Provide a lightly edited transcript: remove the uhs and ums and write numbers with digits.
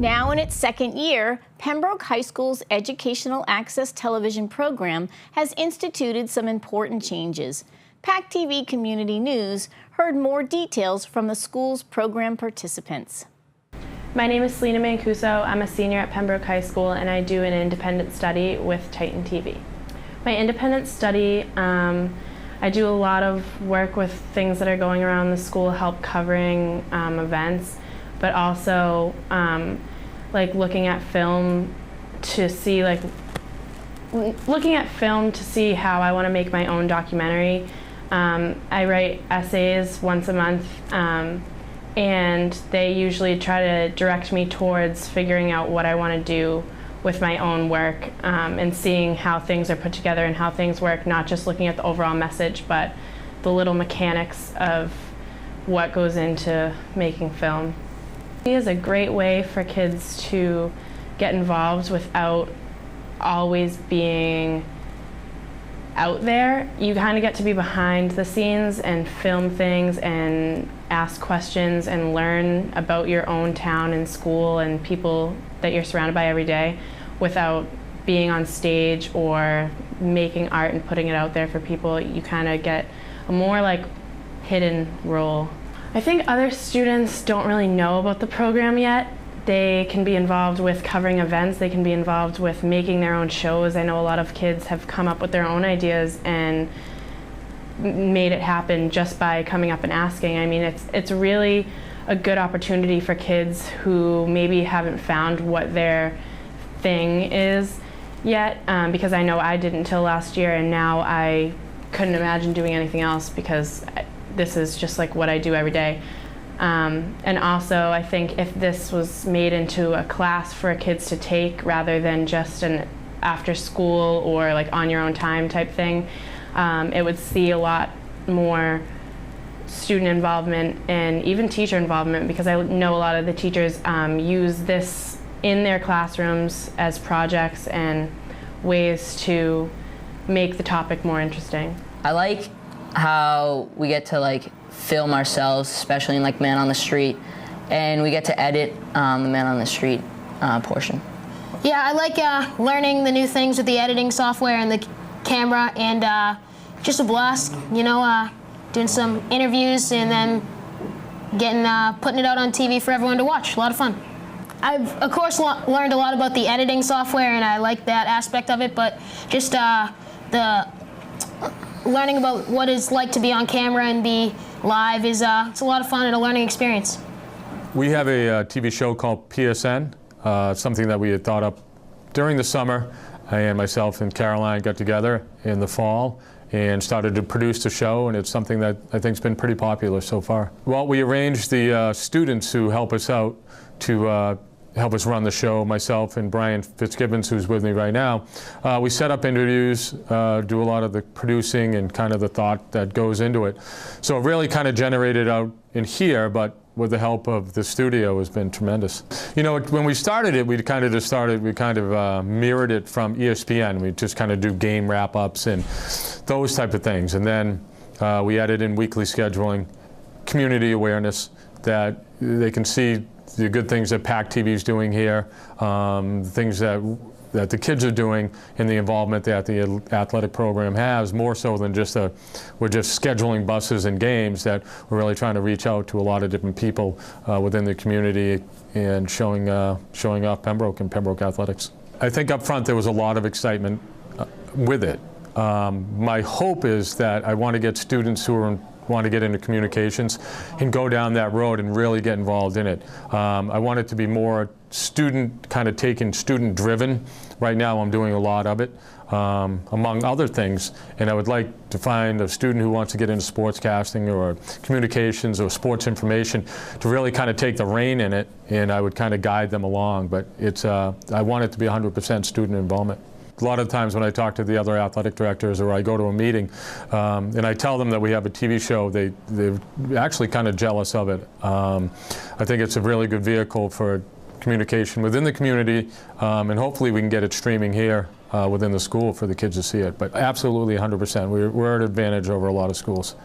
Now in its second year, Pembroke High School's Educational Access Television program has instituted some important changes. PACTV Community News heard more details from the school's program participants. My name is Selena Mancuso. I'm a senior at Pembroke High School and I do an independent study with Titan TV. My independent study, I do a lot of work with things that are going around the school, help covering events, but also like looking at film to see how I want to make my own documentary. I write essays once a month, and they usually try to direct me towards figuring out what I want to do with my own work, and seeing how things are put together and how things work, not just looking at the overall message, but the little mechanics of what goes into making film. It is a great way for kids to get involved without always being out there. You kind of get to be behind the scenes and film things and ask questions and learn about your own town and school and people that you're surrounded by every day without being on stage or making art and putting it out there for people. You kind of get a more like hidden role. I think other students don't really know about the program yet. They can be involved with covering events, they can be involved with making their own shows. I know a lot of kids have come up with their own ideas and made it happen just by coming up and asking. I mean, it's really a good opportunity for kids who maybe haven't found what their thing is yet, because I know I didn't until last year, and now I couldn't imagine doing anything else because this is just like what I do every day. And also, I think if this was made into a class for kids to take rather than just an after school or like on your own time type thing, it would see a lot more student involvement and even teacher involvement, because I know a lot of the teachers use this in their classrooms as projects and ways to make the topic more interesting. I like how we get to film ourselves, especially in Man on the Street, and we get to edit the Man on the Street portion. Yeah, I like learning the new things with the editing software and the camera, and just a blast, you know, doing some interviews and then putting it out on TV for everyone to watch. A lot of fun. I've, of course, learned a lot about the editing software, and I like that aspect of it, but just the learning about what it's like to be on camera and be live is it's a lot of fun and a learning experience. We have a TV show called PCN, something that we had thought up during the summer, and myself and Caroline got together in the fall and started to produce the show, and it's something that I think has been pretty popular so far. Well, we arranged the students who help us out to help us run the show, myself and Brian Fitzgibbons, who's with me right now. We set up interviews, do a lot of the producing and kind of the thought that goes into it. So it really kind of generated out in here, but with the help of the studio has been tremendous. You know, when we started it, we kind of mirrored it from ESPN. We just kind of do game wrap-ups and those type of things. And then we added in weekly scheduling, community awareness, that they can see the good things that PACTV is doing here, things that the kids are doing, and the involvement that the athletic program has, more so than just we're just scheduling buses and games, that we're really trying to reach out to a lot of different people within the community and showing off Pembroke and Pembroke athletics. I think up front there was a lot of excitement with it. My hope is that I want to get students who want to get into communications and go down that road and really get involved in it. I want it to be more student driven. Right now I'm doing a lot of it, among other things, and I would like to find a student who wants to get into sportscasting or communications or sports information to really kind of take the rein in it, and I would kind of guide them along, but I want it to be 100% student involvement. A lot of times when I talk to the other athletic directors or I go to a meeting and I tell them that we have a TV show, they're actually kind of jealous of it. I think it's a really good vehicle for communication within the community, and hopefully we can get it streaming here within the school for the kids to see it. But absolutely 100%, we're at an advantage over a lot of schools.